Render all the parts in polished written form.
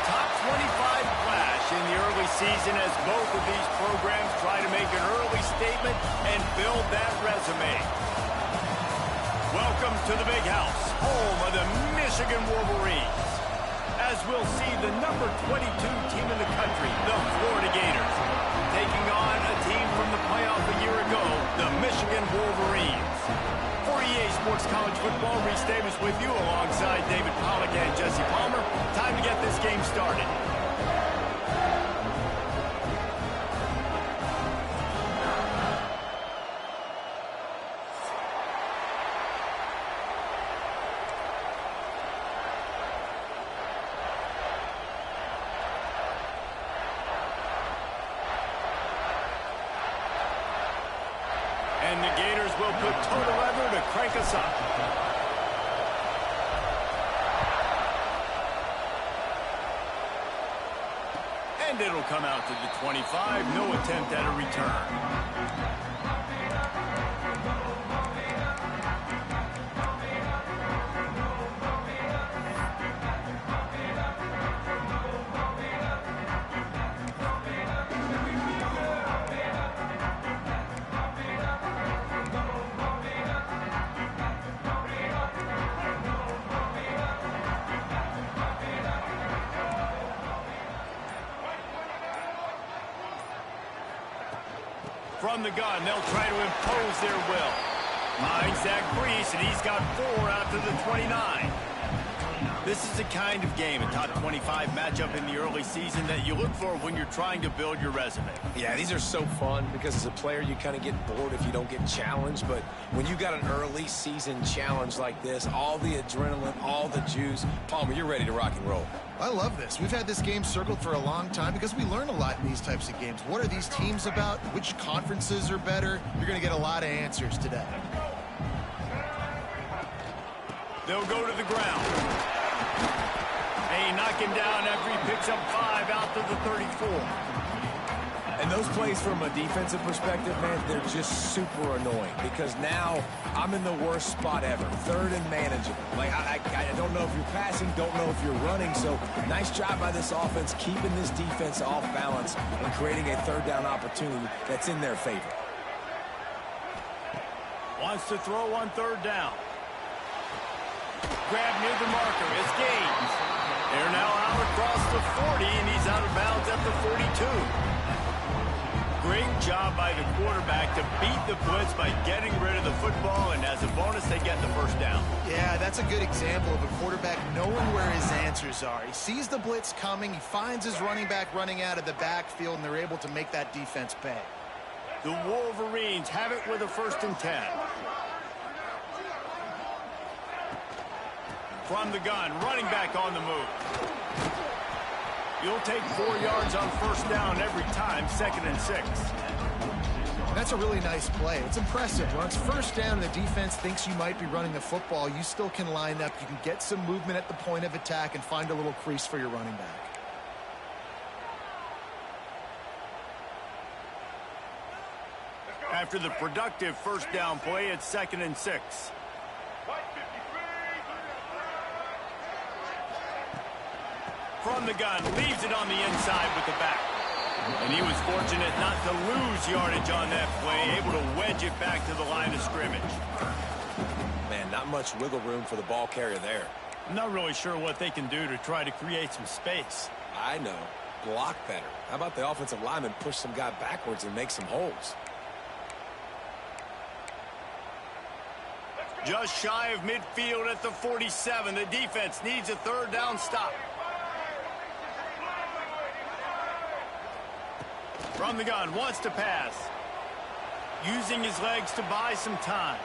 top 25 clash in the early season as both of these programs try to make an early statement and build that resume. Welcome to the Big House, home of the Michigan Wolverines. As we'll see the number 22 team in the country, the Florida Gators, taking on a team from the playoff a year ago, the Michigan Wolverines. For EA Sports College Football, Reese Davis with you alongside David Pollack and Jesse Palmer. Time to get this game started. And the Gators will put total lever to crank us up. And it'll come out to the 25. No attempt at a return. From the gun, they'll try to impose their will. Finds that crease, and he's got 4 out to the 29. This is the kind of game, a top 25 matchup in the early season that you look for when you're trying to build your resume. Yeah, these are so fun because as a player, you kind of get bored if you don't get challenged. But when you got an early season challenge like this, all the adrenaline, all the juice, Palmer, you're ready to rock and roll. I love this. We've had this game circled for a long time because we learn a lot in these types of games. What are these teams about? Which conferences are better? You're going to get a lot of answers today. They'll go to the ground. They knock him down after he picks up 5 out to the 34. And those plays from a defensive perspective, man, they're just super annoying because now I'm in the worst spot ever, 3rd and manageable. Like, I don't know if you're passing, don't know if you're running, so nice job by this offense keeping this defense off balance and creating a 3rd down opportunity that's in their favor. Wants to throw on 3rd down. Grab near the marker is Gaines. They're now out across the 40, and he's out of bounds at the 42. Great job by the quarterback to beat the blitz by getting rid of the football, and as a bonus, they get the 1st down. Yeah, that's a good example of a quarterback knowing where his answers are. He sees the blitz coming, he finds his running back running out of the backfield, and they're able to make that defense pay. The Wolverines have it with a 1st and 10. From the gun, running back on the move. You'll take 4 yards on 1st down every time, 2nd and 6. That's a really nice play. It's impressive. When it's 1st down and the defense thinks you might be running the football, you still can line up. You can get some movement at the point of attack and find a little crease for your running back. After the productive 1st down play, it's 2nd and 6. From the gun, leaves it on the inside with the back. And he was fortunate not to lose yardage on that play, able to wedge it back to the line of scrimmage. Man, not much wiggle room for the ball carrier there. I'm not really sure what they can do to try to create some space. I know. Block better. How about the offensive lineman push some guy backwards and make some holes? Just shy of midfield at the 47. The defense needs a 3rd down stop. From the gun, wants to pass. Using his legs to buy some time.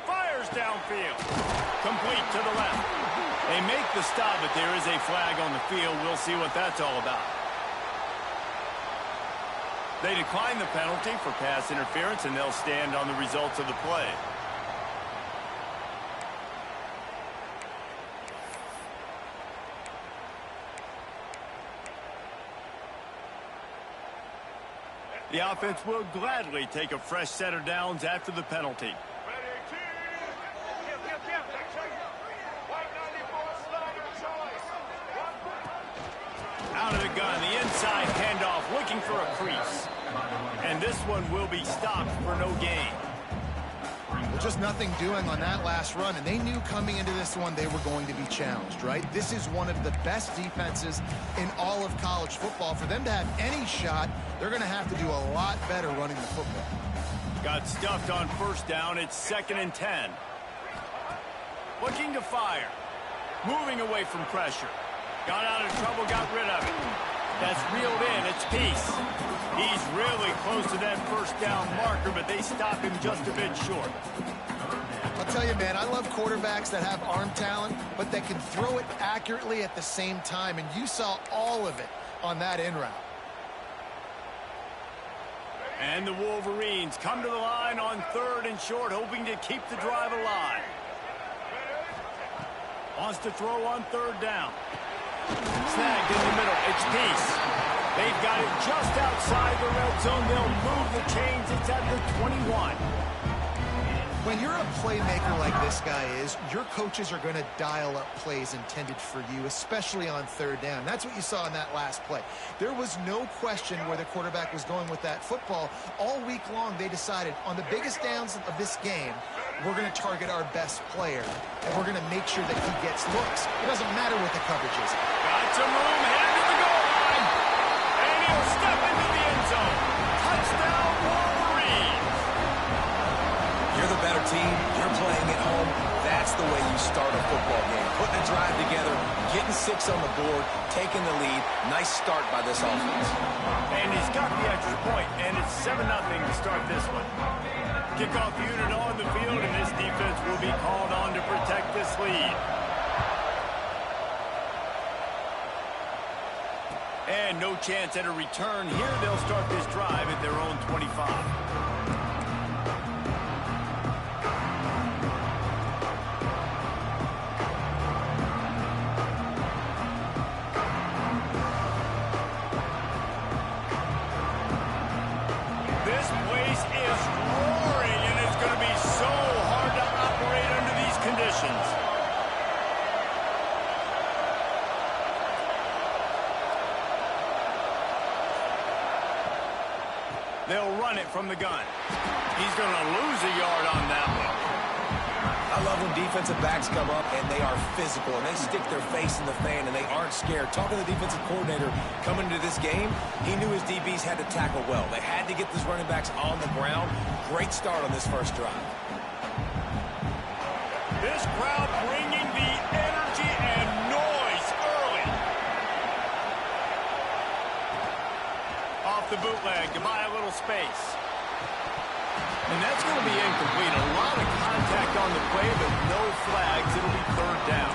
Fires downfield. Complete to the left. They make the stop, but there is a flag on the field. We'll see what that's all about. They decline the penalty for pass interference, and they'll stand on the results of the play. The offense will gladly take a fresh set of downs after the penalty. out of the gun. The inside handoff, looking for a crease. And this one will be stopped for no gain. Well, just nothing doing on that last run, and they knew coming into this one they were going to be challenged, right? This is one of the best defenses in all of college football. For them to have any shot, they're going to have to do a lot better running the football. Got stuffed on first down. It's 2nd and 10. Looking to fire. Moving away from pressure. Got out of trouble, got rid of it. That's reeled in. It's Peace. He's really close to that first down marker, but they stop him just a bit short. I'll tell you, man, I love quarterbacks that have arm talent, but that can throw it accurately at the same time, and you saw all of it on that in route. And the Wolverines come to the line on 3rd and short, hoping to keep the drive alive. Wants to throw on 3rd down. Snagged in the middle. It's Peace. They've got it just outside the red zone. They'll move the chains. It's at the 21. When you're a playmaker like this guy is, your coaches are going to dial up plays intended for you, especially on 3rd down. That's what you saw in that last play. There was no question where the quarterback was going with that football. All week long, they decided on the biggest downs of this game, we're going to target our best player, and we're going to make sure that he gets looks. It doesn't matter what the coverage is. Got some room, headed to the goal line, and he'll step into the end zone. Touchdown, Wolverines. You're the better team. You're playing at home. That's the way you start a football game. Putting a drive together, getting 6 on the board, taking the lead. Nice start by this offense. And he's got the extra point, and it's 7-0 to start this one. Kickoff unit on the field, and this defense will be called on to protect this lead. And no chance at a return here. They'll start this drive at their own 25. They'll run it from the gun. He's going to lose a yard on that one. I love when defensive backs come up and they are physical and they stick their face in the fan and they aren't scared. Talking to the defensive coordinator coming into this game, he knew his DBs had to tackle well. They had to get these running backs on the ground. Great start on this first drive. This crowd bringing the energy and noise early. Off the bootleg to buy a little space. And that's going to be incomplete. A lot of contact on the play, but no flags. It'll be 3rd down.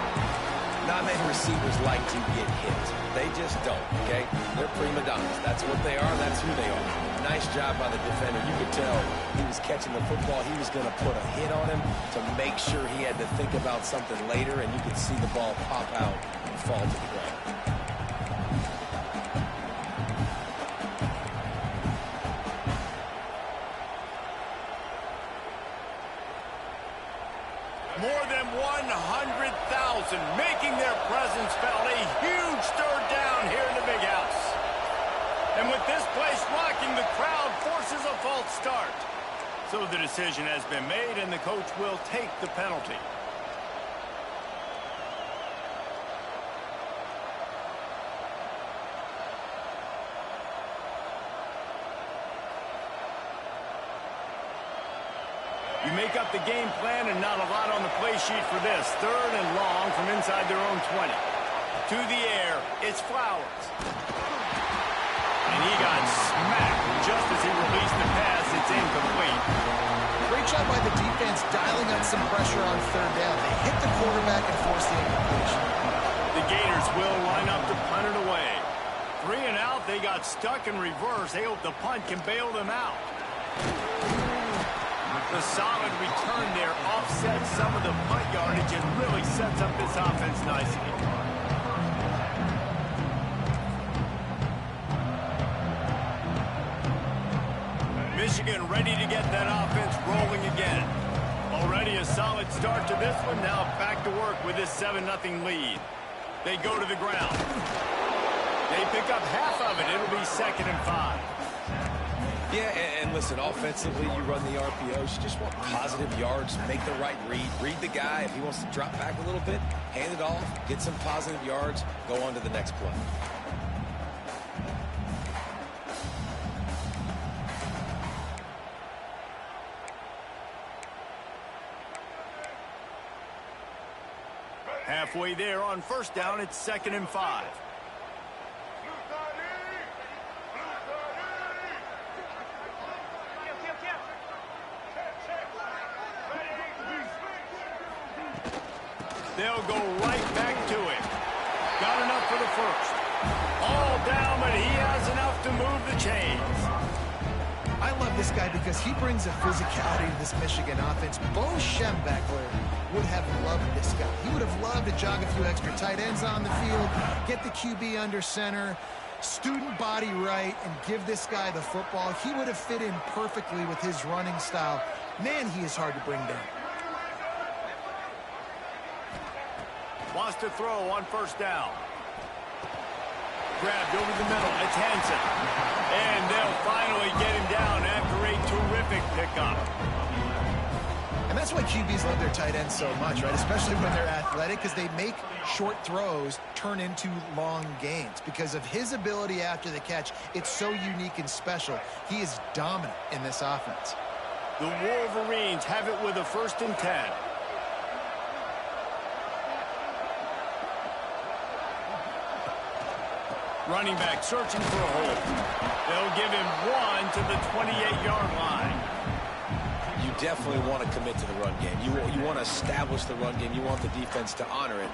Not many receivers like to get hit. They just don't, okay? They're prima donnas. That's what they are. That's who they are. Nice job by the defender. You could tell he was catching the football. He was going to put a hit on him to make sure he had to think about something later, and you could see the ball pop out and fall to the ground. More than 100,000 making their presence felt. A huge 3rd down here in the big house. And with this place rocking, the crowd forces a false start. So the decision has been made, and the coach will take the penalty. You make up the game plan and not a lot on the play sheet for this. 3rd and long from inside their own 20. To the air, it's Flowers. And he got smacked just as he released the pass. It's incomplete. Great job by the defense dialing up some pressure on 3rd down. They hit the quarterback and forced the incompletion. The Gators will line up to punt it away. 3 and out, they got stuck in reverse. They hope the punt can bail them out. The solid return there offsets some of the punt yardage and really sets up this offense nicely. Michigan ready to get that offense rolling again. Already a solid start to this one. Now back to work with this 7-0 lead. They go to the ground. They pick up half of it. It'll be 2nd and 5. Yeah, and listen, offensively, you run the RPOs. You just want positive yards, make the right read. Read the guy. If he wants to drop back a little bit, hand it off, get some positive yards, go on to the next play. Halfway there on 1st down, it's 2nd and 5. They'll go right back to it. Got enough for the 1st. All down, but he has enough to move the chains. I love this guy because he brings a physicality to this Michigan offense. Bo Schembechler would have loved this guy. He would have loved to jog a few extra tight ends on the field, get the QB under center, student body right, and give this guy the football. He would have fit in perfectly with his running style. Man, he is hard to bring down. Wants to throw on 1st down. Grabbed over the middle. It's Hansen. And they'll finally get him down after a terrific pickup. And that's why QBs love their tight ends so much, right? Especially when they're athletic, because they make short throws turn into long gains. Because of his ability after the catch, it's so unique and special. He is dominant in this offense. The Wolverines have it with a 1st and 10. Running back searching for a hole. They'll give him 1 to the 28-yard line. You definitely want to commit to the run game. You want to establish the run game. You want the defense to honor it.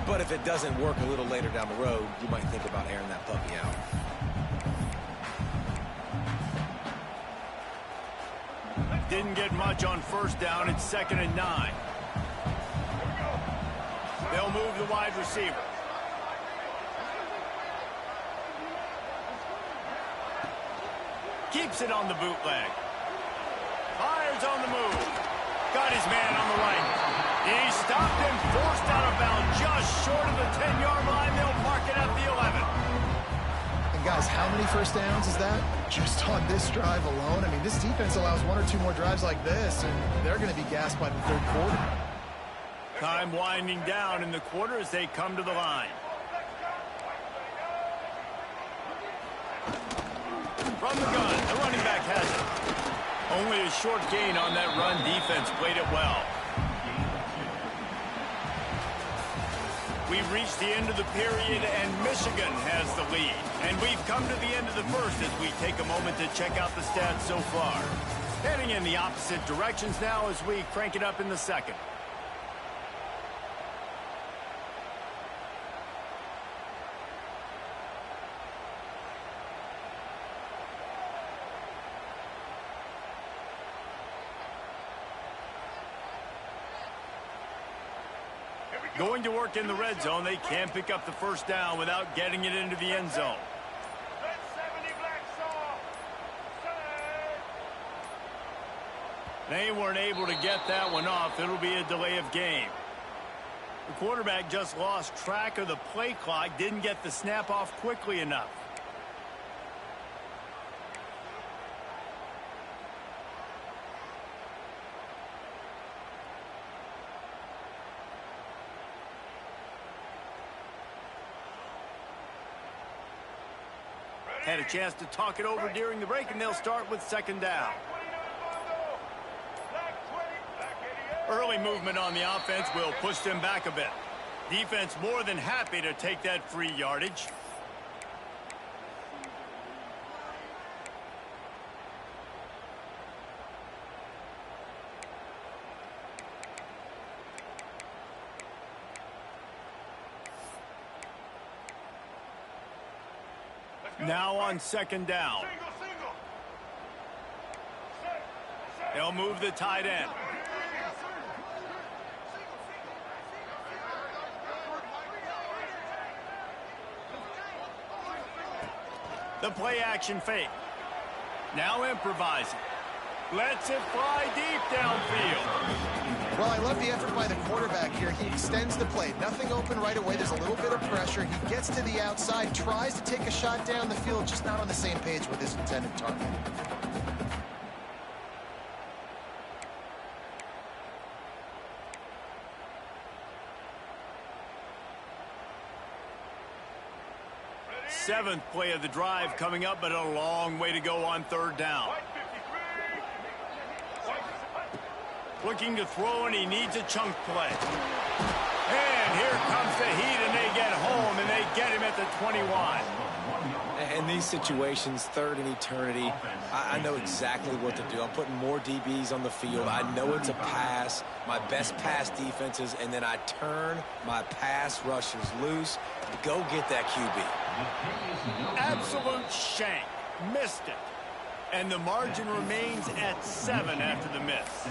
But if it doesn't work a little later down the road, you might think about airing that puppy out. Didn't get much on 1st down. It's 2nd and 9. They'll move the wide receiver. Keeps it on the bootleg. Fires on the move. Got his man on the right. He stopped and forced out of bounds just short of the 10-yard line. They'll mark it at the 11. And guys, how many 1st downs is that? Just on this drive alone. I mean, this defense allows 1 or 2 more drives like this, and they're going to be gassed by the 3rd quarter. Time winding down in the quarter as they come to the line. From the gun, the running back has it. Only a short gain on that run. Defense played it well. We've reached the end of the period, and Michigan has the lead. And we've come to the end of the 1st as we take a moment to check out the stats so far. Heading in the opposite directions now as we crank it up in the 2nd. Going to work in the red zone. They can't pick up the 1st down without getting it into the end zone. They weren't able to get that one off. It'll be a delay of game. The quarterback just lost track of the play clock, didn't get the snap off quickly enough. Had a chance to talk it over during the break, and they'll start with 2nd down. Early movement on the offense will push them back a bit. Defense more than happy to take that free yardage. Now on 2nd down. They'll move the tight end. The play action fake. Now improvising. Lets it fly deep downfield. Well, I love the effort by the quarterback here. He extends the play. Nothing open right away. There's a little bit of pressure. He gets to the outside, tries to take a shot down the field, just not on the same page with his intended target. Seventh play of the drive coming up, but a long way to go on third down. Looking to throw, and he needs a chunk play. And here comes the heat, and they get home, and they get him at the 21. In these situations, third and eternity, I know exactly what to do. I'm putting more DBs on the field. I know it's a pass, my best pass defenses, and then I turn my pass rushers loose to go get that QB. Absolute shank. Missed it. And the margin remains at 7 after the miss.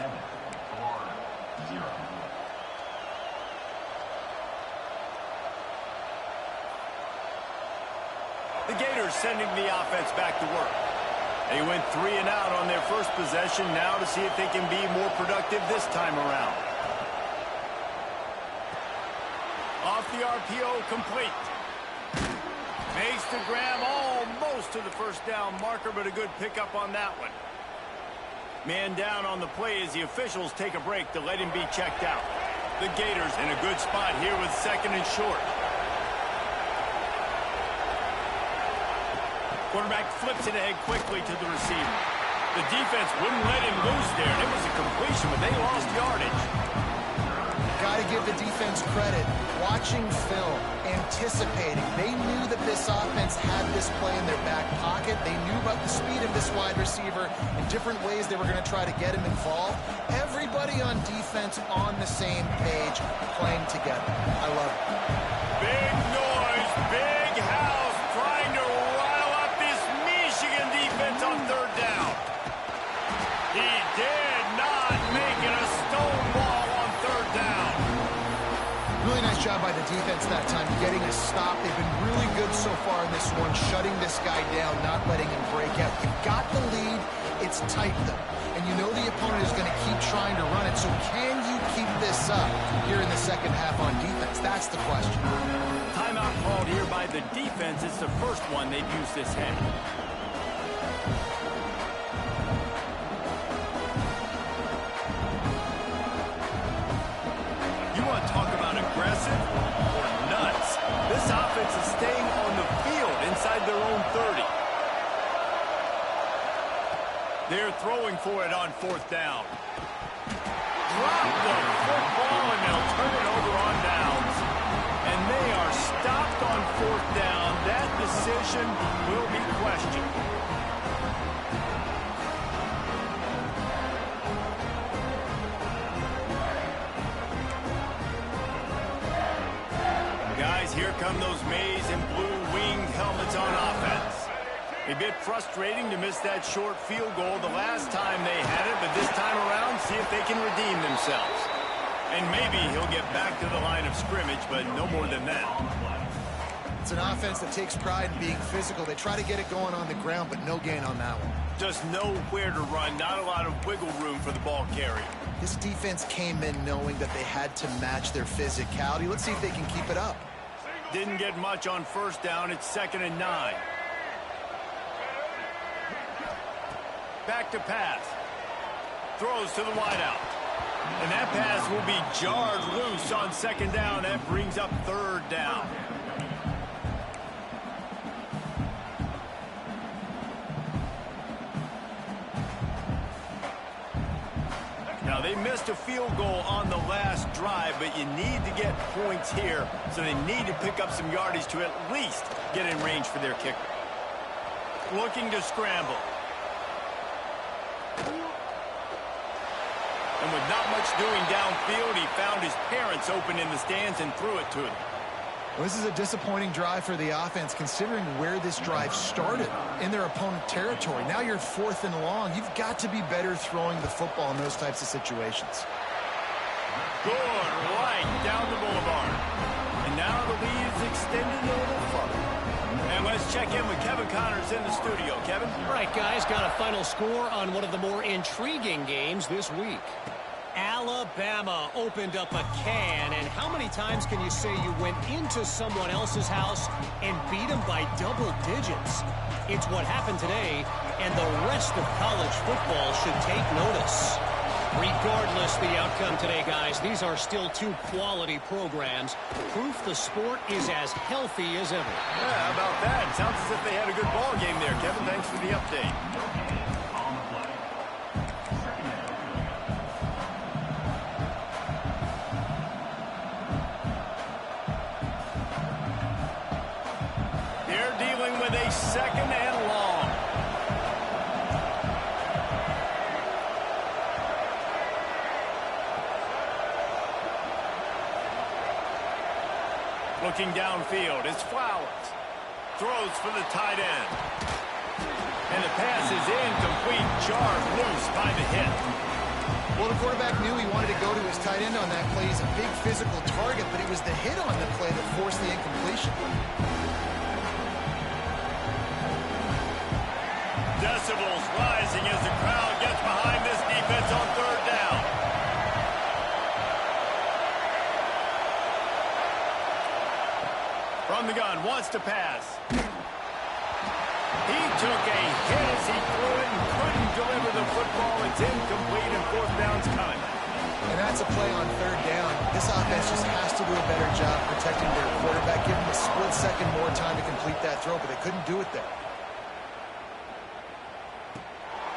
The Gators sending the offense back to work. They went 3 and out on their first possession, now to see if they can be more productive this time around. Off the RPO, complete. Makes the grab almost to the first down marker, but a good pickup on that one. Man down on the play as the officials take a break to let him be checked out. The Gators in a good spot here with second and short. Quarterback flips it ahead quickly to the receiver. The defense wouldn't let him loose there, and it was a completion, but they lost yardage. Got to give the defense credit. Watching film, anticipating. They knew that this offense had this play in their back pocket. They knew about the speed of this wide receiver and different ways they were going to try to get him involved. Everybody on defense on the same page, playing together. I love it. Big noise, big house, trying to rile up this Michigan defense on third down. He did not make it a stone wall on third down. Really nice job by the defense that time, getting a stop. They've been really good so far in this one, shutting this guy down, not letting him break out. You've got the lead. It's tight, though. And you know the opponent is going to keep trying to run it. So can you keep this up here in the second half on defense? That's the question. Timeout called here by the defense. It's the first one they've used this half. Talk about aggressive or nuts. This offense is staying on the field inside their own 30. They're throwing for it on fourth down. Drop the football, and they'll turn it over on downs. And they are stopped on fourth down. That decision will be questioned. Here come those maize and blue winged helmets on offense. A bit frustrating to miss that short field goal the last time they had it, but this time around, see if they can redeem themselves. And maybe he'll get back to the line of scrimmage, but no more than that. It's an offense that takes pride in being physical. They try to get it going on the ground, but no gain on that one. Just nowhere to run, not a lot of wiggle room for the ball carrier. This defense came in knowing that they had to match their physicality. Let's see if they can keep it up. Didn't get much on first down. It's 2nd and 9. Back to pass. Throws to the wideout. And that pass will be jarred loose on 2nd down. That brings up 3rd down. Now, they missed a field goal on the last drive, but you need to get points here, so they need to pick up some yardage to at least get in range for their kicker. Looking to scramble. And with not much doing downfield, he found his parents open in the stands and threw it to them. Well, this is a disappointing drive for the offense, considering where this drive started, in their opponent territory. Now you're 4th and long. You've got to be better throwing the football in those types of situations. Good right down the boulevard. And now the lead is extended a little further. And let's check in with Kevin Connors in the studio. Kevin? All right, guys, got a final score on one of the more intriguing games this week. Alabama opened up a can, and how many times can you say you went into someone else's house and beat them by double digits? It's what happened today, and the rest of college football should take notice. Regardless the outcome today, guys, these are still two quality programs. Proof the sport is as healthy as ever. Yeah, how about that? Sounds as if they had a good ball game there, Kevin. Thanks for the update. They're dealing with a second and long. Looking downfield, it's Flowers. Throws for the tight end. And the pass is incomplete. Jarred loose by the hit. Well, the quarterback knew he wanted to go to his tight end on that play. He's a big physical target, but it was the hit on the play that forced the incompletion. Decibels rising as the crowd gets behind this defense on third down. From the gun, wants to pass. He took a hit as he threw it and couldn't deliver the football. It's incomplete and fourth down's coming. And that's a play on third down. This offense just has to do a better job protecting their quarterback, give him a split second more time to complete that throw, but they couldn't do it there.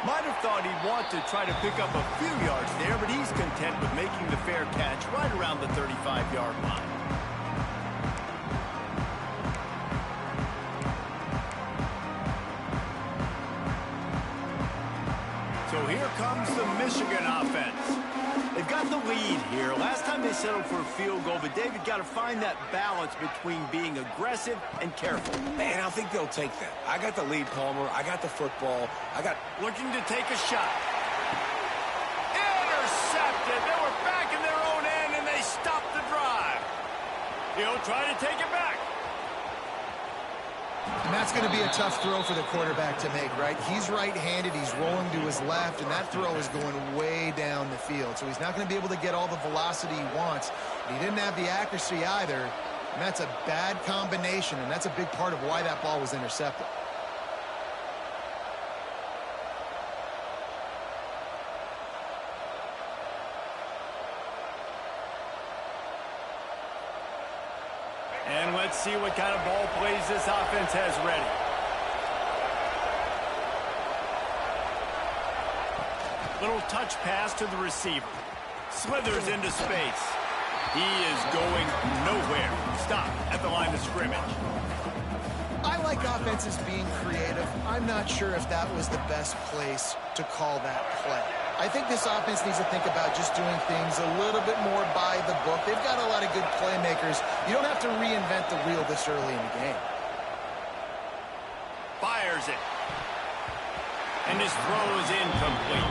Might have thought he'd want to try to pick up a few yards there, but he's content with making the fair catch right around the 35-yard line. So here comes the Michigan offense. They've got the lead here. Last time they settled for a field goal, but David got to find that balance between being aggressive and careful. Man, I think they'll take that. I got the lead, Palmer. I got the football. Looking to take a shot. Intercepted. They were back in their own end, and they stopped the drive. He'll try to take it back. And that's going to be a tough throw for the quarterback to make, right? He's right-handed, he's rolling to his left, and that throw is going way down the field. So he's not going to be able to get all the velocity he wants. He didn't have the accuracy either, and that's a bad combination, and that's a big part of why that ball was intercepted. And let's see what kind of ball plays this offense has ready. Little touch pass to the receiver. Slithers into space. He is going nowhere. Stop at the line of scrimmage. I like offenses being creative. I'm not sure if that was the best place to call that play. I think this offense needs to think about just doing things a little bit more by the book. They've got a lot of good playmakers. You don't have to reinvent the wheel this early in the game. Fires it. And his throw is incomplete.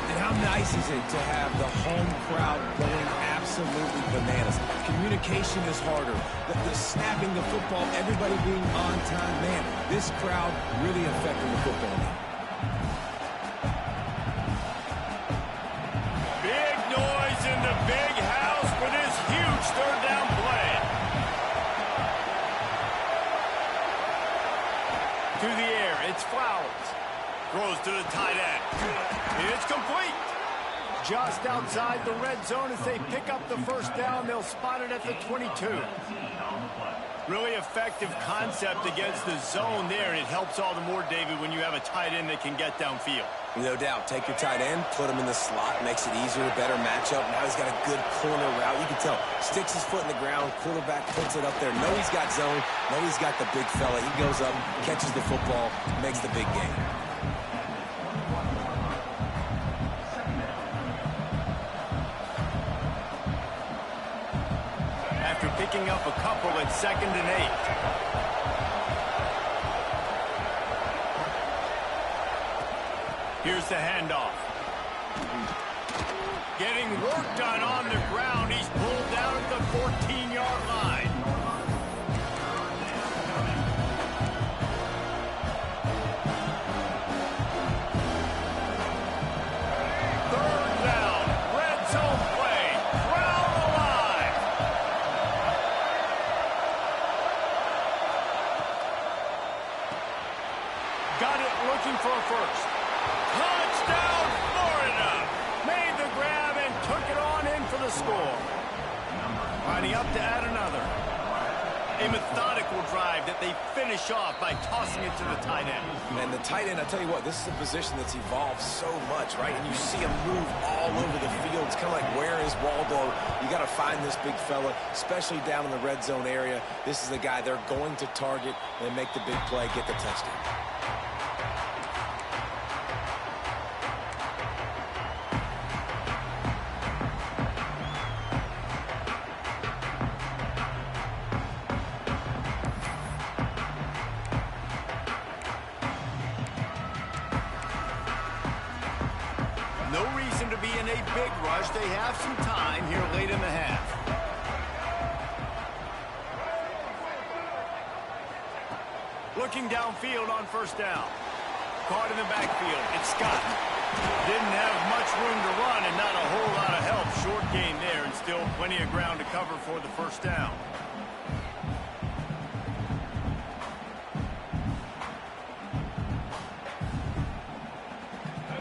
And how nice is it to have the home crowd going absolutely bananas? Communication is harder. The snapping the football, everybody being on time. Man, this crowd really affecting the football game. Big noise in the big house for this huge third down play. To the air, it's Flowers. Throws to the tight end. It's complete. Just outside the red zone as they pick up the first down. They'll spot it at the 22. Really effective concept against the zone there, and it helps all the more, David, when you have a tight end that can get downfield. No doubt. Take your tight end, put him in the slot, makes it easier, better matchup. Now he's got a good corner route. You can tell. Sticks his foot in the ground, quarterback puts it up there. Know he's got zone. Know he's got the big fella. He goes up, catches the football, makes the big game. After picking up a couple at 2nd and 8. Here's the handoff. Getting work done on the ground. He's pulled down at the 14-yard line. Third down. Red zone looking for a first. Touchdown, Florida! Made the grab and took it on in for the score. Lining up to add another. A methodical drive that they finish off by tossing it to the tight end. And the tight end, I tell you what, this is a position that's evolved so much, right? And you see him move all over the field. It's kind of like, where is Waldo? You got to find this big fella, especially down in the red zone area. This is the guy they're going to target and make the big play, get the touchdown. No reason to be in a big rush. They have some time here late in the half. Looking downfield on first down. Caught in the backfield. It's Scott. Didn't have much room to run and not a whole lot of help. Short gain there and still plenty of ground to cover for the first down.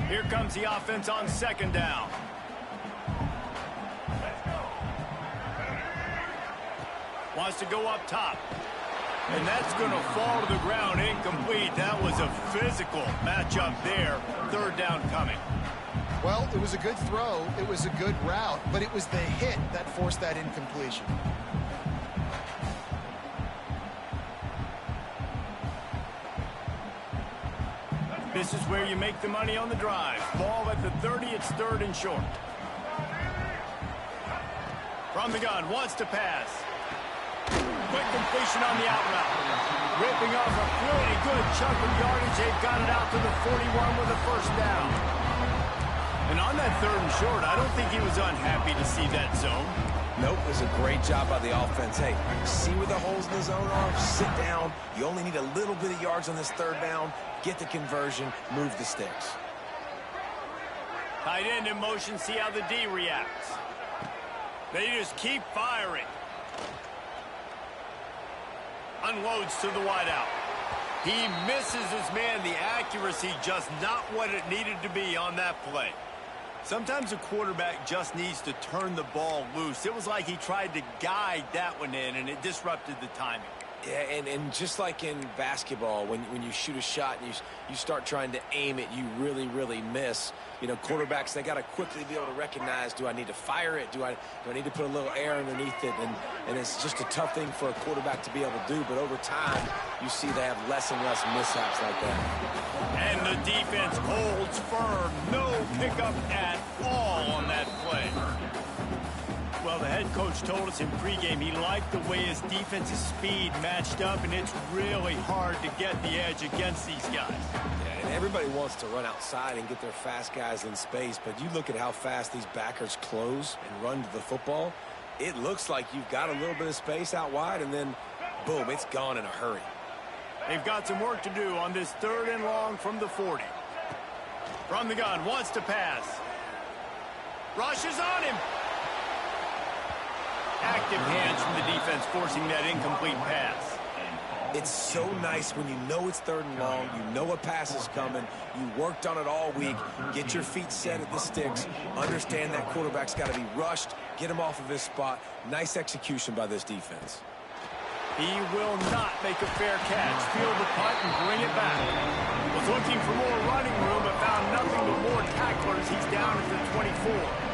Here comes the offense on second down. Wants to go up top. And that's going to fall to the ground incomplete. That was a physical matchup there. Third down coming. Well, it was a good throw. It was a good route, but it was the hit that forced that incompletion. This is where you make the money on the drive. Ball at the 30, it's third and short. From the gun, wants to pass. Quick completion on the out route. Ripping off a pretty good chunk of yardage. They've got it out to the 41 with a first down. And on that third and short, I don't think he was unhappy to see that zone. Nope, it was a great job by the offense. Hey, see where the holes in the zone are? Sit down. You only need a little bit of yards on this third down. Get the conversion, move the sticks. Tight end in motion, see how the D reacts. They just keep firing. Unloads to the wideout. He misses his man. The accuracy just not what it needed to be on that play. Sometimes a quarterback just needs to turn the ball loose. It was like he tried to guide that one in, and it disrupted the timing. Yeah, and just like in basketball, when you shoot a shot and you start trying to aim it, you really, really miss. You know, quarterbacks, they got to quickly be able to recognize, do I need to fire it? Do I need to put a little air underneath it? And it's just a tough thing for a quarterback to be able to do. But over time, you see they have less and less mishaps like that. And the defense holds firm. No pickup at all on that play. Well, the head coach told us in pregame he liked the way his defensive speed matched up, and it's really hard to get the edge against these guys. Yeah, and everybody wants to run outside and get their fast guys in space, but you look at how fast these backers close and run to the football, it looks like you've got a little bit of space out wide, and then, boom, it's gone in a hurry. They've got some work to do on this third and long from the 40. From the gun, wants to pass. Rushes on him. Active hands from the defense forcing that incomplete pass. It's so nice when you know it's third and long, you know a pass is coming, you worked on it all week, get your feet set at the sticks, understand that quarterback's got to be rushed, get him off of his spot. Nice execution by this defense. He will not make a fair catch. Field the punt and bring it back. Was looking for more running room, but found nothing but more tacklers. He's down at the 24.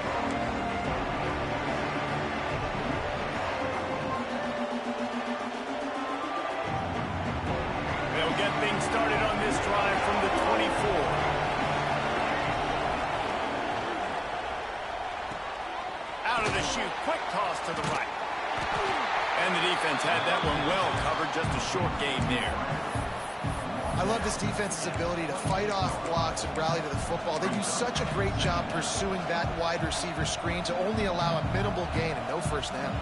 They'll get things started on this drive from the 24. Out of the chute, quick toss to the right. And the defense had that one well covered, just a short gain there. I love this defense's ability to fight off blocks and rally to the football. They do such a great job pursuing that wide receiver screen to only allow a minimal gain and no first down.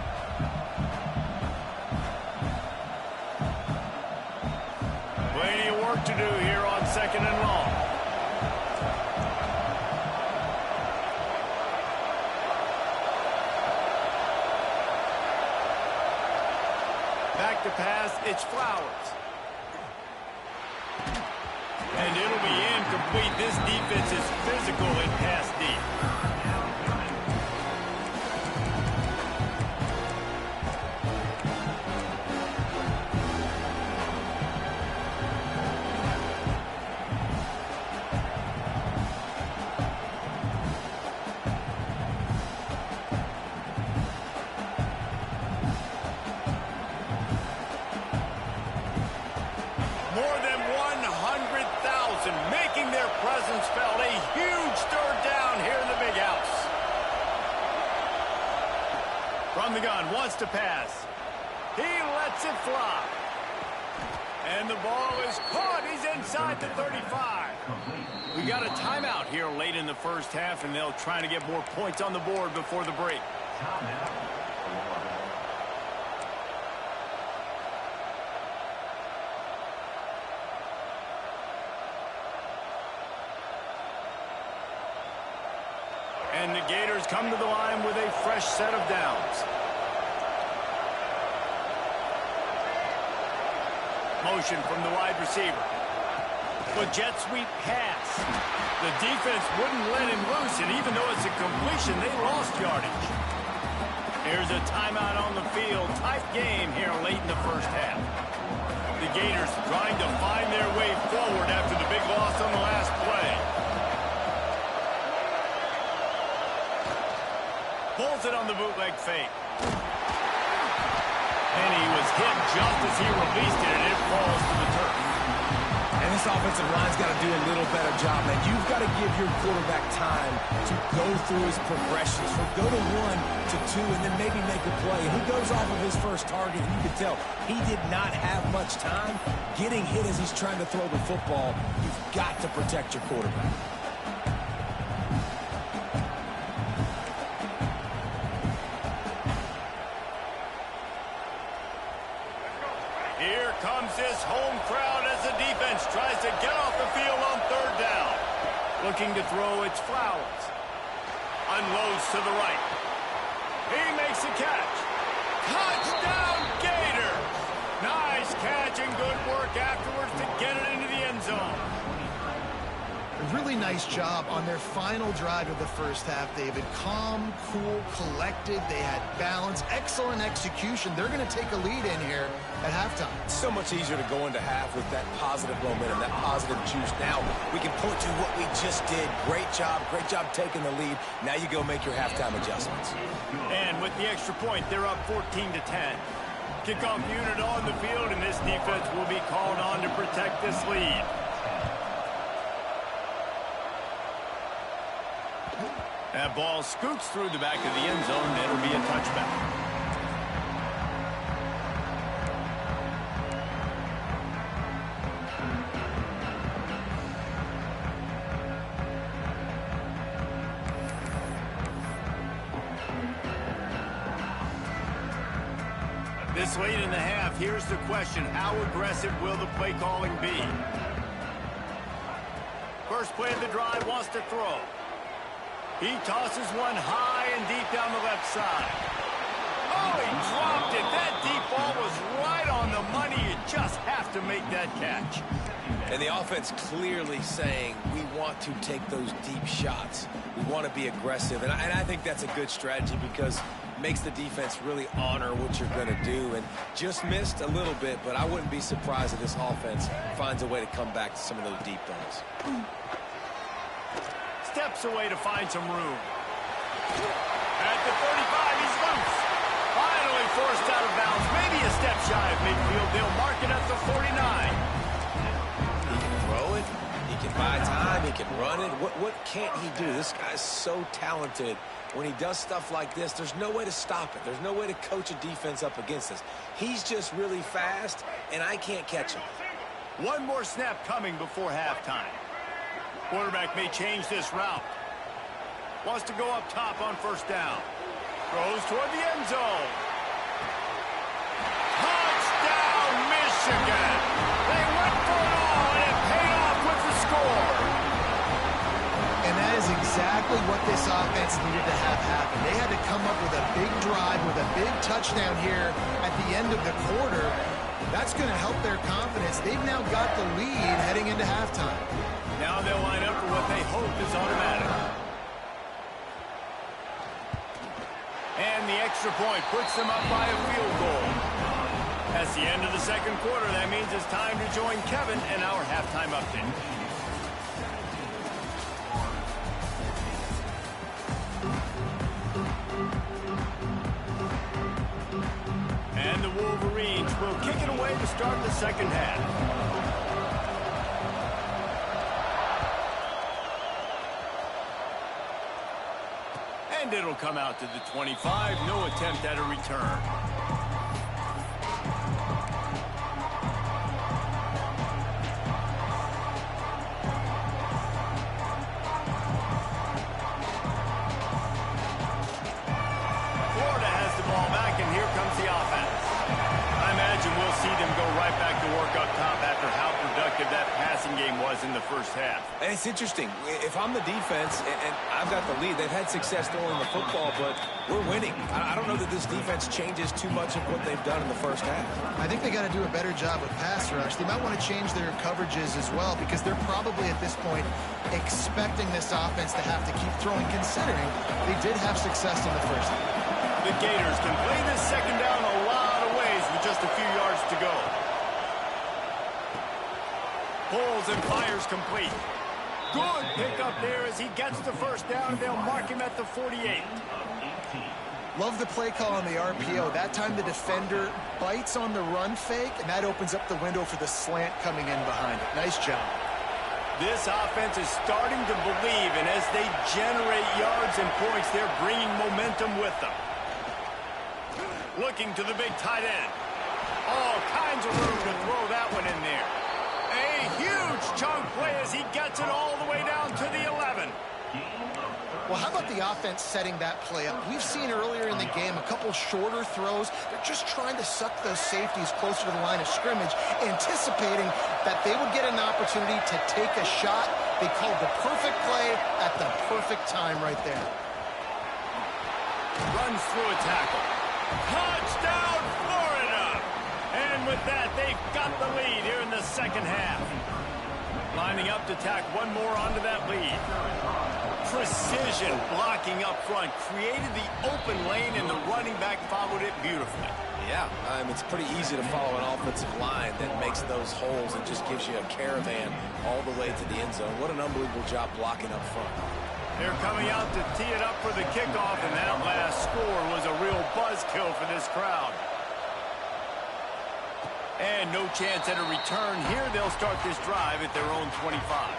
Plenty of work to do here on second and long. Back to pass, it's Flowers. And it'll be incomplete. This defense is physical and pass deep. More than 100,000 making their presence felt. A huge third down here in the big house. From the gun, wants to pass. He lets it fly. And the ball is caught. He's inside the 35. We got a timeout here late in the first half, and they'll try to get more points on the board before the break. And the Gators come to the line with a fresh set of downs. Motion from the wide receiver. The jet sweep pass. The defense wouldn't let him loose, and even though it's a completion, they lost yardage. Here's a timeout on the field. Tight game here late in the first half. The Gators trying to find their way forward after the big loss on the last play. Pulls it on the bootleg fake. And he was hit just as he released it, and it falls to the turf. And this offensive line's got to do a little better job, man. You've got to give your quarterback time to go through his progressions, from go to 1 to 2, and then maybe make a play. And he goes off of his first target, and you can tell he did not have much time getting hit as he's trying to throw the football. You've got to protect your quarterback. Here comes this home crowd as the defense tries to get off the field on third down. Looking to throw, it's Flowers. Unloads to the right. He makes a catch. Touchdown, Gators! Nice catch and good work afterwards to get it into the end zone. A really nice job on their final drive of the first half, David. Calm, cool, collected. They had balance, excellent execution. They're going to take a lead in here at halftime. It's so much easier to go into half with that positive momentum, that positive juice. Now we can point to what we just did. Great job taking the lead. Now you go make your halftime adjustments. And with the extra point, they're up 14-10. Kickoff unit on the field, and this defense will be called on to protect this lead. That ball scoots through the back of the end zone, and it'll be a touchback. This late in the half, here's the question: how aggressive will the play calling be? First play of the drive, wants to throw. He tosses one high and deep down the left side. Oh, he dropped it. That deep ball was right on the money. You just have to make that catch. And the offense clearly saying, we want to take those deep shots. We want to be aggressive. And I think that's a good strategy because it makes the defense really honor what you're going to do. And just missed a little bit, but I wouldn't be surprised if this offense finds a way to come back to some of those deep balls. Steps away to find some room. At the 35, he's loose. Finally forced out of bounds. Maybe a step shy of midfield. They'll mark it at the 49. He can throw it. He can buy time. He can run it. What can't he do? This guy's so talented. When he does stuff like this, there's no way to stop it. There's no way to coach a defense up against this. He's just really fast, and I can't catch him. One more snap coming before halftime. Quarterback may change this route. Wants to go up top on first down. Throws toward the end zone. Touchdown, Michigan! They went for it all, and it paid off with the score. And that is exactly what this offense needed to have happen. They had to come up with a big drive with a big touchdown here at the end of the quarter. That's going to help their confidence. They've now got the lead heading into halftime. Now they'll line up for what they hope is automatic. And the extra point puts them up by a field goal. That's the end of the second quarter. That means it's time to join Kevin in our halftime update. And the Wolverines will kick it away to start the second half. And it'll come out to the 25. No attempt at a return. Florida has the ball back, and here comes the offense. I imagine we'll see them go right back to work up top after how productive that passing game was in the first half. And it's interesting. If I'm the defense and I've got the lead, they've had success throwing the football, but we're winning. I don't know that this defense changes too much of what they've done in the first half. I think they got to do a better job with pass rush. They might want to change their coverages as well because they're probably at this point expecting this offense to have to keep throwing, considering they did have success in the first half. The Gators can play this second down a lot of ways with just a few yards to go. Pulls and fires complete. Good pickup there as he gets the first down. They'll mark him at the 48. Love the play call on the RPO. That time the defender bites on the run fake, and that opens up the window for the slant coming in behind it. Nice job. This offense is starting to believe, and as they generate yards and points, they're bringing momentum with them. Looking to the big tight end. All kinds of room to throw that one in there. A huge chunk play as he gets it all the way down to the 11. Well, how about the offense setting that play up? We've seen earlier in the game a couple shorter throws. They're just trying to suck those safeties closer to the line of scrimmage, anticipating that they would get an opportunity to take a shot. They called the perfect play at the perfect time right there. Runs through a tackle. Touchdown, Florida! And with that, they've got the lead here in the second half. Lining up to tack one more onto that lead. Precision blocking up front created the open lane, and the running back followed it beautifully. Yeah, it's pretty easy to follow an offensive line that makes those holes and just gives you a caravan all the way to the end zone. What an unbelievable job blocking up front. They're coming out to tee it up for the kickoff, and that last score was a real buzzkill for this crowd. And no chance at a return here. They'll start this drive at their own 25.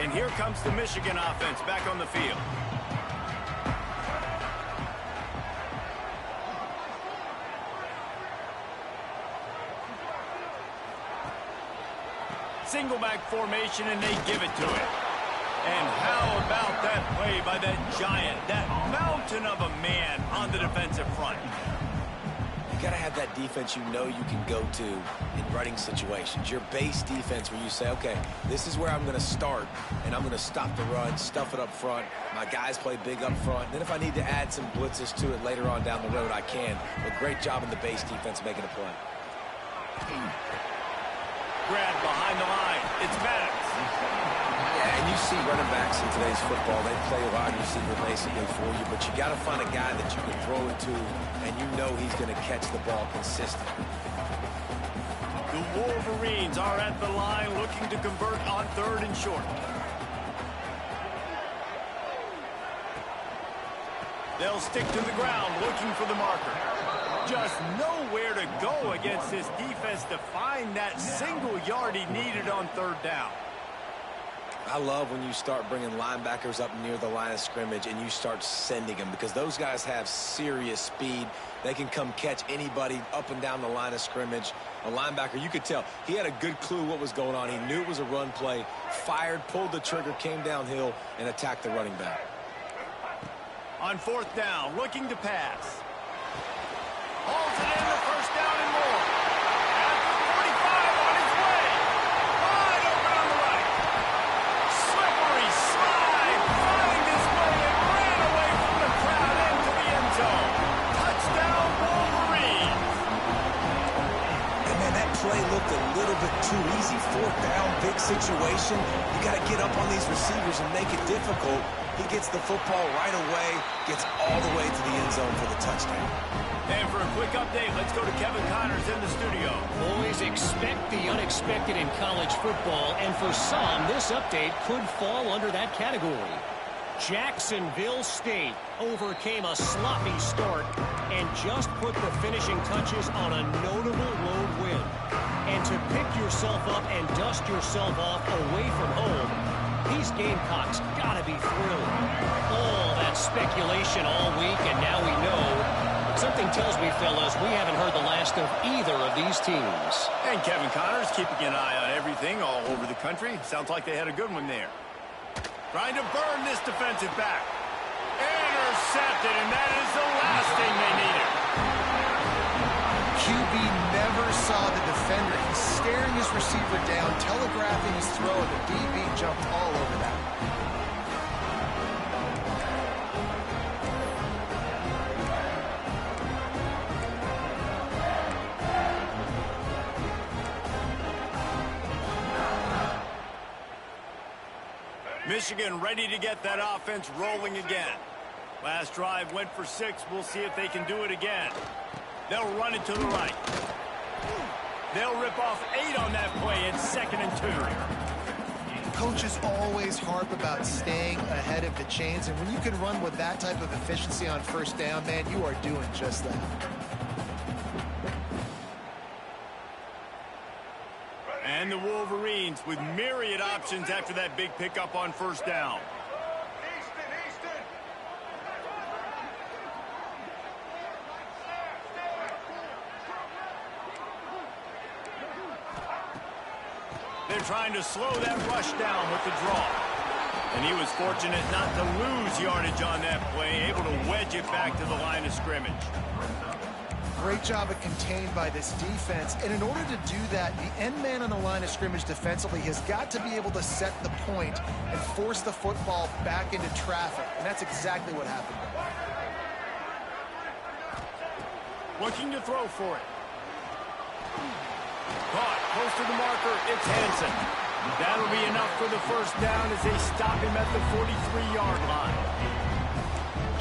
And here comes the Michigan offense back on the field. Single back formation, and they give it to it. And how about that play by that giant, that mountain of a man on the defensive front? You got to have that defense you know you can go to in running situations. Your base defense where you say, okay, this is where I'm going to start, and I'm going to stop the run, stuff it up front. My guys play big up front. And then if I need to add some blitzes to it later on down the road, I can. But great job in the base defense making a play. Grab behind the line. It's Maddox. Yeah, and you see running backs in today's football, they play wide receiver basically for you, but you got to find a guy that you can throw it to, and you know he's going to catch the ball consistently. The Wolverines are at the line looking to convert on 3rd and short. They'll stick to the ground looking for the marker. Just nowhere to go against this defense to find that single yard he needed on 3rd down. I love when you start bringing linebackers up near the line of scrimmage and you start sending them, because those guys have serious speed. They can come catch anybody up and down the line of scrimmage. A linebacker, you could tell, he had a good clue what was going on. He knew it was a run play, fired, pulled the trigger, came downhill, and attacked the running back. On 4th down, looking to pass. Holds it in, the first down and more. At the 45, on his way. Wide open on the right. situation, you got to get up on these receivers and make it difficult. He gets the football right away, gets all the way to the end zone for the touchdown. And for a quick update, let's go to Kevin Connors in the studio. Boys, expect the unexpected in college football, and for some, this update could fall under that category. Jacksonville State overcame a sloppy start and just put the finishing touches on a notable road win. And to pick yourself up and dust yourself off away from home, these Gamecocks gotta be thrilled. All that speculation all week, and now we know. Something tells me, fellas, we haven't heard the last of either of these teams. And Kevin Connors keeping an eye on everything all over the country. Sounds like they had a good one there. Trying to burn this defensive back. Intercepted, and that is the last thing they needed. QB never saw the defender. He's staring his receiver down, telegraphing his throw, and the DB jumped all over that. Michigan ready to get that offense rolling again. Last drive went for 6. We'll see if they can do it again. They'll run it to the right. They'll rip off 8 on that play. It's 2nd and 2. Coaches always harp about staying ahead of the chains, and when you can run with that type of efficiency on first down, man, you are doing just that. And the Wolverines with myriad options after that big pickup on first down. They're trying to slow that rush down with the draw. And he was fortunate not to lose yardage on that play, able to wedge it back to the line of scrimmage. Great job of contained by this defense. And in order to do that, the end man on the line of scrimmage defensively has got to be able to set the point and force the football back into traffic. And that's exactly what happened. Looking to throw for it. Caught close to the marker. It's Hansen. That'll be enough for the first down as they stop him at the 43-yard line.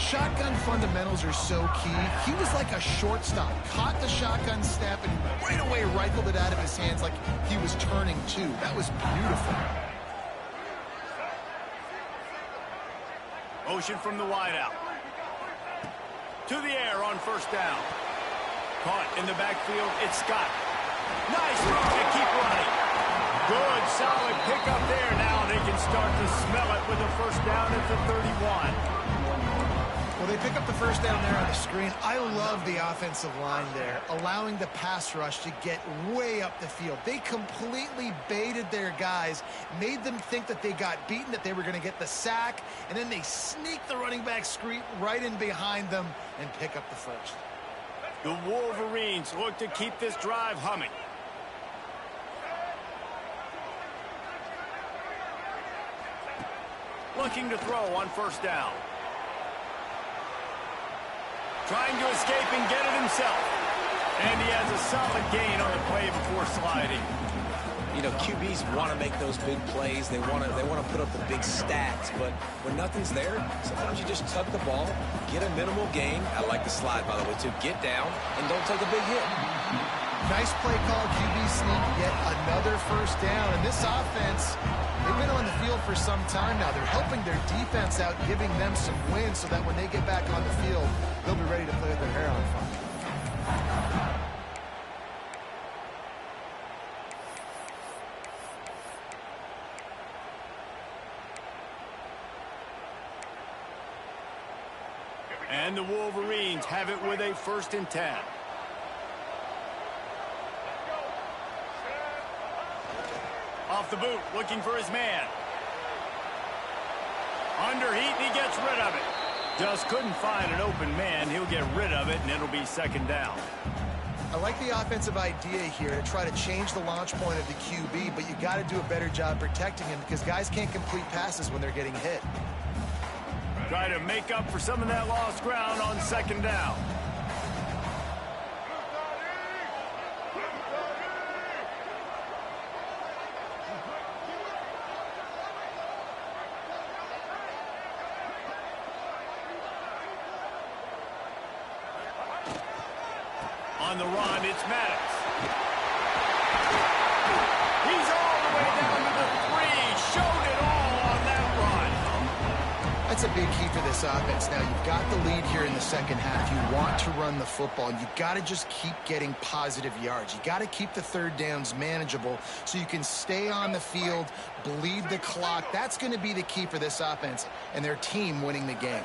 Shotgun fundamentals are so key. He was like a shortstop. Caught the shotgun snap and right away rifled it out of his hands like he was turning two. That was beautiful. Motion from the wideout. To the air on first down. Caught in the backfield. It's Scott. Nice throw to keep running. Good, solid pickup there. Now they can start to smell it with a first down at the 31. Well, they pick up the first down there on the screen. I love the offensive line there, allowing the pass rush to get way up the field. They completely baited their guys, made them think that they got beaten, that they were going to get the sack, and then they sneak the running back screen right in behind them and pick up the first. The Wolverines look to keep this drive humming. Looking to throw on first down. Trying to escape and get it himself. And he has a solid gain on the play before sliding. You know, QBs want to make those big plays. They want to put up the big stats. But when nothing's there, sometimes you just tuck the ball, get a minimal gain. I like the slide, by the way, too. Get down and don't take a big hit. Nice play call, QB sneak, yet another first down. And this offense, they've been on the field for some time now. They're helping their defense out, giving them some wins so that when they get back on the field, they'll be ready to play with their hair on fire. And the Wolverines have it with a 1st and 10. Off the boot, looking for his man. Under heat, and he gets rid of it. Just couldn't find an open man. He'll get rid of it, and it'll be 2nd down. I like the offensive idea here to try to change the launch point of the QB, but you got to do a better job protecting him because guys can't complete passes when they're getting hit. Try to make up for some of that lost ground on 2nd down. On the run, it's Maddox. He's all the way down to the 3. Showed it all on that run. That's a big key for this offense. Now, you've got the lead here in the second half. You want to run the football. You've got to just keep getting positive yards. You got to keep the third downs manageable so you can stay on the field, bleed the clock. That's going to be the key for this offense and their team winning the game.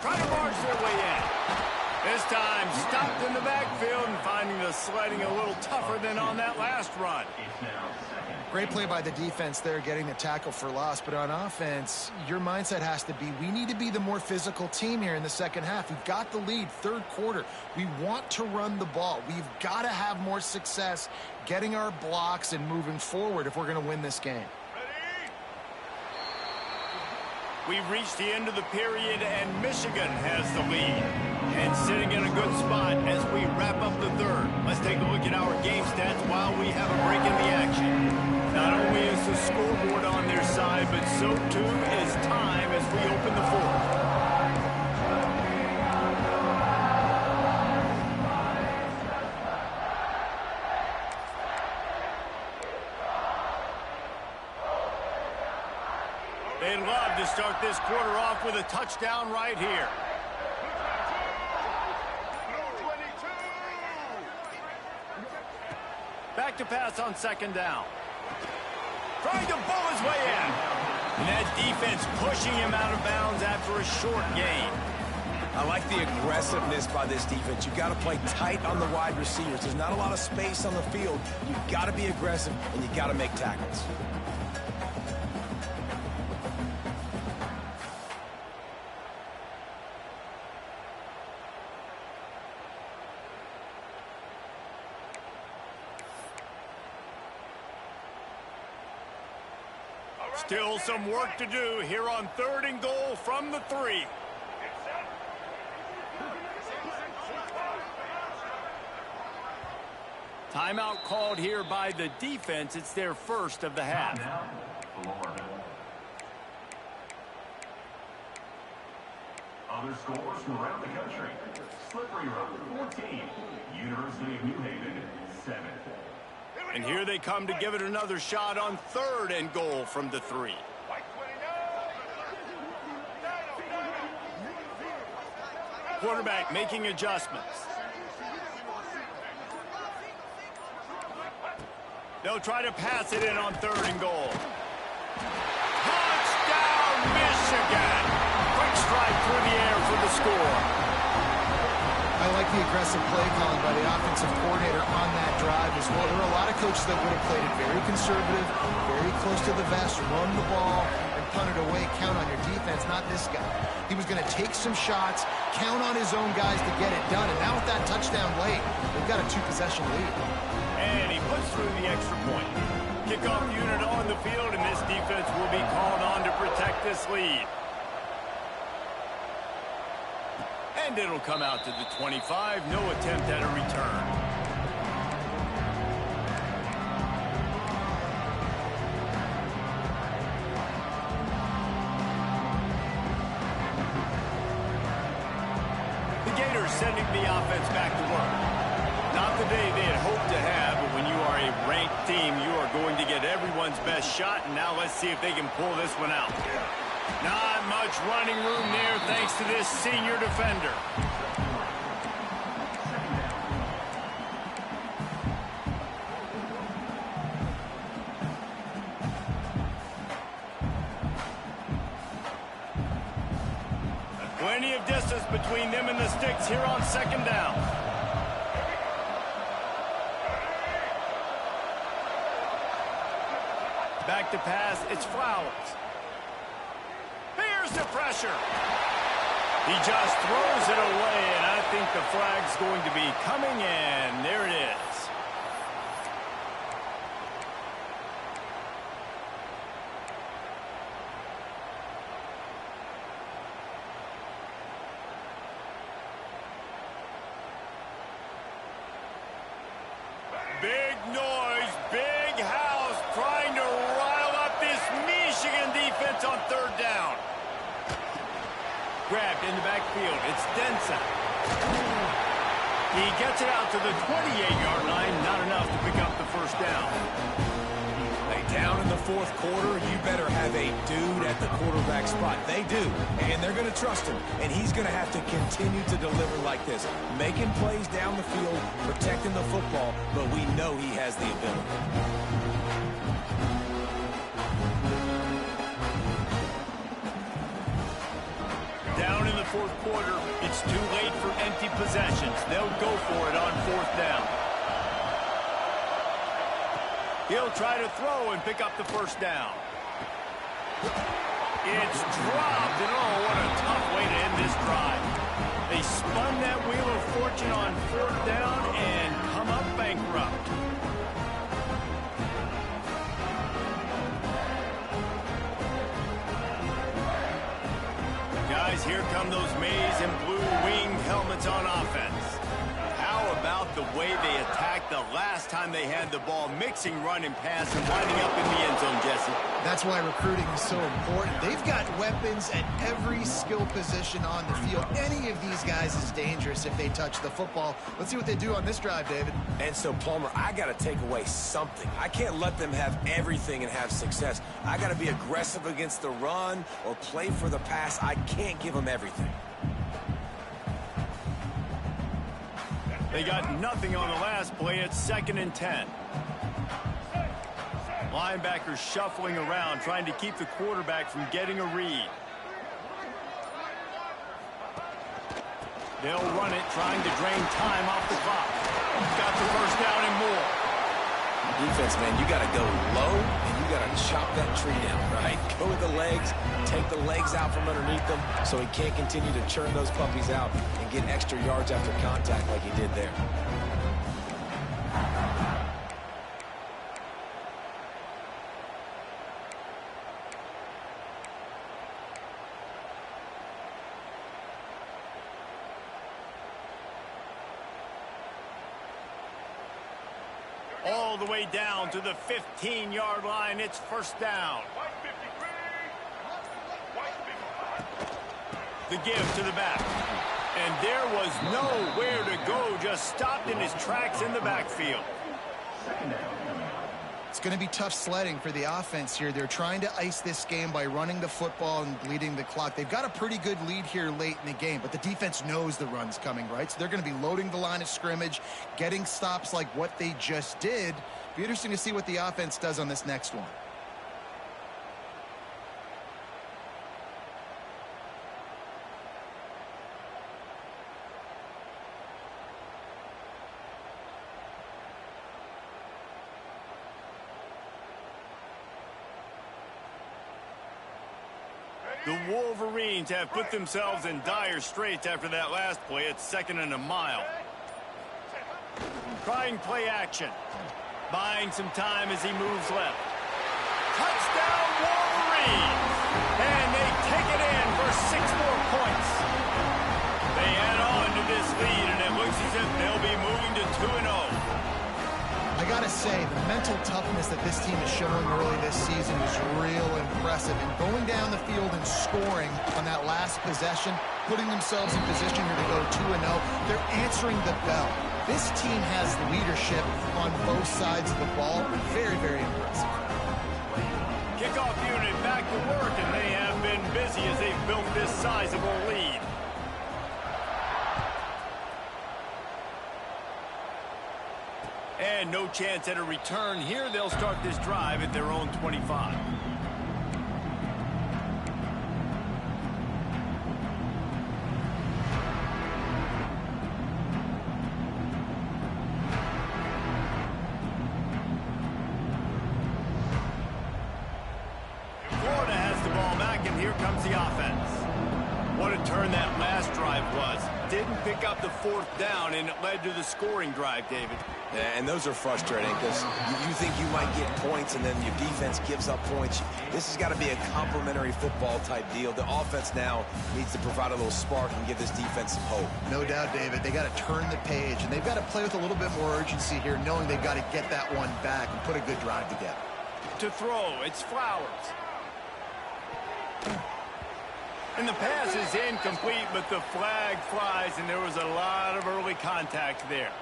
Trying to march their way in. This time, stopped in the backfield and finding the sledding a little tougher than on that last run. Great play by the defense there, getting the tackle for loss. But on offense, your mindset has to be, we need to be the more physical team here in the second half. We've got the lead, third quarter. We want to run the ball. We've got to have more success getting our blocks and moving forward if we're going to win this game. We've reached the end of the period, and Michigan has the lead. And sitting in a good spot as we wrap up the third. Let's take a look at our game stats while we have a break in the action. Not only is the scoreboard on their side, but so too is time as we open the fourth. They'd love to start this quarter off with a touchdown right here. Back to pass on second down. Trying to bull his way in. And that defense pushing him out of bounds after a short gain. I like the aggressiveness by this defense. You've got to play tight on the wide receivers. There's not a lot of space on the field. You've got to be aggressive, and you've got to make tackles. Still some work to do here on 3rd and goal from the 3. Timeout called here by the defense. It's their first of the half. Other scores from around the country. Slippery Rock, 14. University of New Haven, 7. And here they come to give it another shot on 3rd and goal from the 3. Quarterback making adjustments. They'll try to pass it in on 3rd and goal. Touchdown, Michigan! Quick strike through the air for the score. I like the aggressive play calling by the offensive coordinator on that drive as well. There are a lot of coaches that would have played it very conservative, very close to the vest, run the ball, and punt it away. Count on your defense, not this guy. He was going to take some shots, count on his own guys to get it done. And now with that touchdown late, they've got a 2-possession lead. And he puts through the extra point. Kickoff unit on the field, and this defense will be called on to protect this lead. And it'll come out to the 25. No attempt at a return. The Gators sending the offense back to work. Not the day they had hoped to have, but when you are a ranked team, you are going to get everyone's best shot. And now let's see if they can pull this one out. Not much running room there thanks to this senior defender. Plenty of distance between them and the sticks here on second down. Back to pass, it's Flowers. Here's the pressure. He just throws it away, and I think the flag's going to be coming in. There it is. Big noise, big house, trying to rile up this Michigan defense on 3rd down. grabbed in the backfield. It's Denson. He gets it out to the 28-yard line. Not enough to pick up the first down. Hey, down in the fourth quarter, you better have a dude at the quarterback spot. They do, and they're going to trust him. And he's going to have to continue to deliver like this, making plays down the field, protecting the football, but we know he has the ability. Down in the fourth quarter, it's too late for empty possessions. They'll go for it on fourth down. He'll try to throw and pick up the first down. It's dropped, and oh, what a tough way to end this drive. They spun that wheel of fortune on fourth down and come up bankrupt. Guys, here come those maize and blue winged helmets on offense. How about the way they attacked the last time they had the ball, mixing run and pass and winding up in the end zone, Jesse? That's why recruiting is so important. They've got weapons at every skill position on the field. Any of these guys is dangerous if they touch the football. Let's see what they do on this drive, David. And so, Palmer, I got to take away something. I can't let them have everything and have success. I got to be aggressive against the run or play for the pass. I can't give them everything. They got nothing on the last play. It's 2nd and 10. Linebackers shuffling around, trying to keep the quarterback from getting a read. They'll run it, trying to drain time off the clock. Got the first down and more. Defense, man, you got to go low, and you got to chop that tree down, right? Go with the legs, take the legs out from underneath them so he can't continue to churn those puppies out and get extra yards after contact like he did there. All the way down to the 15-yard line. It's first down. The give to the back. And there was nowhere to go. Just stopped in his tracks in the backfield. It's going to be tough sledding for the offense here. They're trying to ice this game by running the football and bleeding the clock. They've got a pretty good lead here late in the game, but the defense knows the run's coming, right? So they're going to be loading the line of scrimmage, getting stops like what they just did. Be interesting to see what the offense does on this next one. The Wolverines have put themselves in dire straits after that last play. It's 2nd and a mile. Trying play action. Buying some time as he moves left. Touchdown Wolverines! And they take it in for 6 more points. They add on to this lead, and it looks as if they'll be moving to 2-0. I gotta say, the mental toughness that this team is showing early this season is real impressive. And going down the field and scoring on that last possession, putting themselves in position here to go 2-0, they're answering the bell. This team has leadership on both sides of the ball. Very, very impressive. Kickoff unit back to work, and they have been busy as they've built this sizable lead. And no chance at a return here. They'll start this drive at their own 25. Florida has the ball back, and here comes the offense. What a turn that last drive was. Didn't pick up the fourth down, and it led to the scoring drive, David. Yeah, and those are frustrating because you think you might get points and then your defense gives up points. This has got to be a complementary football type deal. The offense now needs to provide a little spark and give this defense some hope. No doubt, David. They got to turn the page, and they've got to play with a little bit more urgency here, knowing they've got to get that one back and put a good drive together. To throw, it's Flowers. And the pass is incomplete, but the flag flies, and there was a lot of early contact there.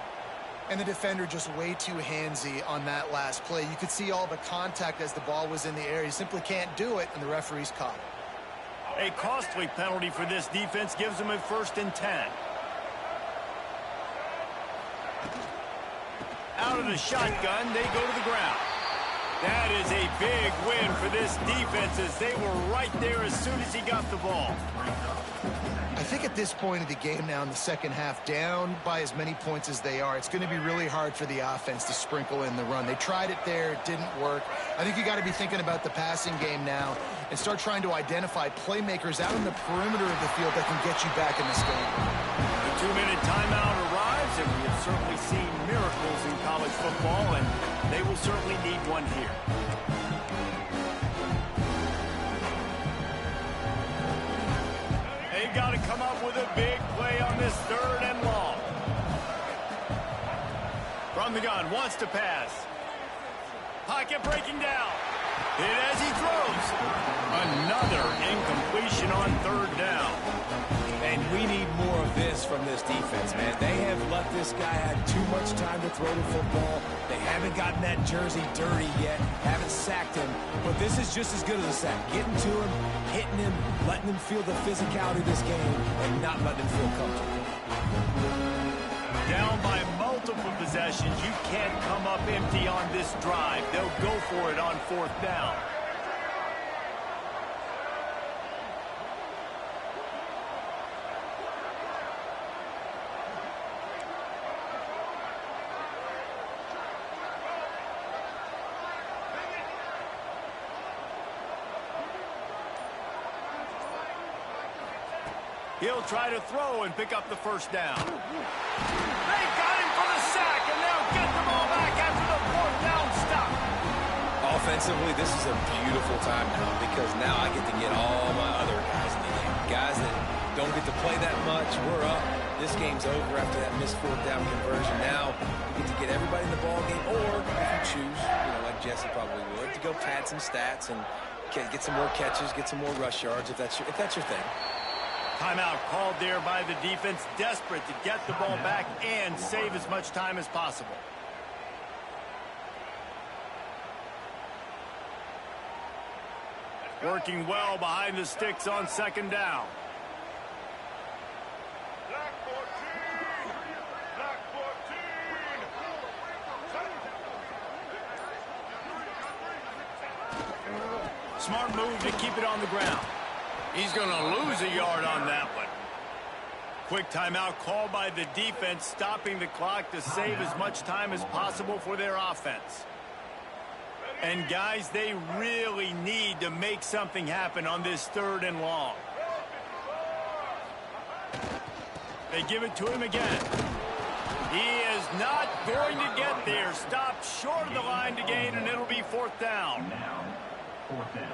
And the defender just way too handsy on that last play. You could see all the contact as the ball was in the air. He simply can't do it, and the referee's caught it. A costly penalty for this defense gives them a 1st and 10. Out of the shotgun, they go to the ground. That is a big win for this defense as they were right there as soon as he got the ball. I think at this point of the game now in the second half, down by as many points as they are, it's going to be really hard for the offense to sprinkle in the run. They tried it there. It didn't work. I think you got to be thinking about the passing game now and start trying to identify playmakers out in the perimeter of the field that can get you back in this game. The 2-minute timeout arrives, and we have certainly seen miracles in college football, and they will certainly need one here. They've got to come up with a big play on this 3rd and long. From the gun, wants to pass. Pocket breaking down. Hit as he throws. Another incompletion on 3rd down. And we need more of this from this defense, man. They have let this guy have too much time to throw the football. They haven't gotten that jersey dirty yet, haven't sacked him. But this is just as good as a sack. Getting to him, hitting him, letting him feel the physicality of this game, and not letting him feel comfortable. Down by multiple possessions, you can't come up empty on this drive. They'll go for it on 4th down. He'll try to throw and pick up the 1st down. They got him for the sack, and they'll get the ball back after the 4th down stop. Offensively, this is a beautiful time now because now I get to get all my other guys in the game. Guys that don't get to play that much. We're up. This game's over after that missed 4th down conversion. Now you get to get everybody in the ball game, or if you choose, like Jesse probably would, to go pad some stats and get some more catches, get some more rush yards if that's your thing. Timeout called there by the defense, desperate to get the ball back and save as much time as possible. Working well behind the sticks on 2nd down. Smart move to keep it on the ground. He's going to lose a yard on that one. Quick timeout called by the defense, stopping the clock to save as much time as possible for their offense. And, guys, they really need to make something happen on this 3rd and long. They give it to him again. He is not going to get there. Stopped short of the line to gain, and it'll be 4th down. Now, 4th down.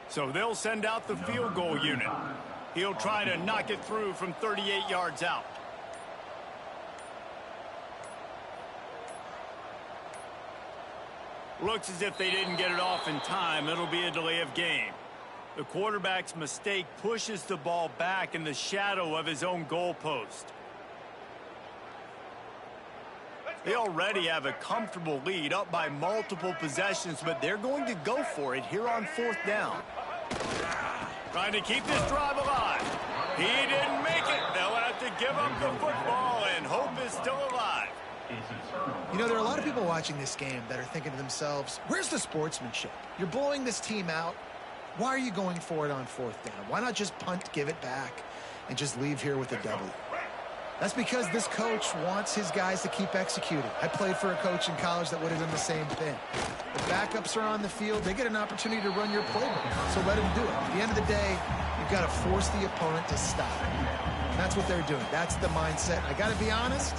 So they'll send out the field goal unit. He'll try to knock it through from 38 yards out. Looks as if they didn't get it off in time. It'll be a delay of game. The quarterback's mistake pushes the ball back in the shadow of his own goalpost. They already have a comfortable lead, up by multiple possessions, but they're going to go for it here on 4th down. Trying to keep this drive alive. He didn't make it. They'll have to give up the football, and hope is still alive. There are a lot of people watching this game that are thinking to themselves, where's the sportsmanship? You're blowing this team out. Why are you going for it on 4th down? Why not just punt, give it back, and just leave here with a W? That's because this coach wants his guys to keep executing. I played for a coach in college that would have done the same thing. The backups are on the field. They get an opportunity to run your playbook, so let them do it. At the end of the day, you've got to force the opponent to stop. That's what they're doing. That's the mindset. I got to be honest,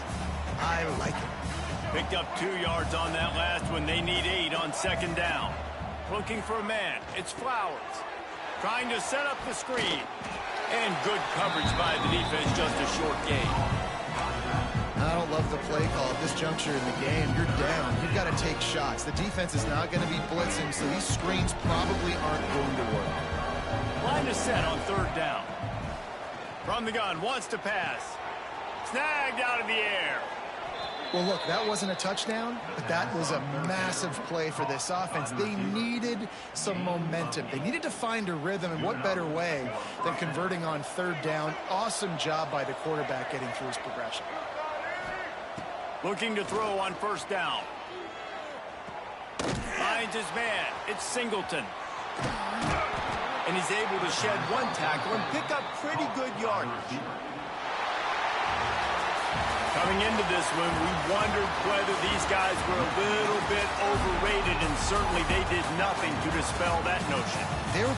I like it. Picked up 2 yards on that last one. They need 8 on second down. Looking for a man. It's Flowers. Trying to set up the screen. And good coverage by the defense, just a short gain. I don't love the play call at this juncture in the game. You're down. You've got to take shots. The defense is not going to be blitzing, so these screens probably aren't going to work. Line is set on third down. From the gun, wants to pass. Snagged out of the air. Well, look, that wasn't a touchdown, but that was a massive play for this offense. They needed some momentum. They needed to find a rhythm, and what better way than converting on third down. Awesome job by the quarterback getting through his progression. Looking to throw on first down. Finds his man. It's Singleton. And he's able to shed one tackle and pick up pretty good yardage. Coming into this one, we wondered whether these guys were a little bit overrated, and certainly they did nothing to dispel that notion. They're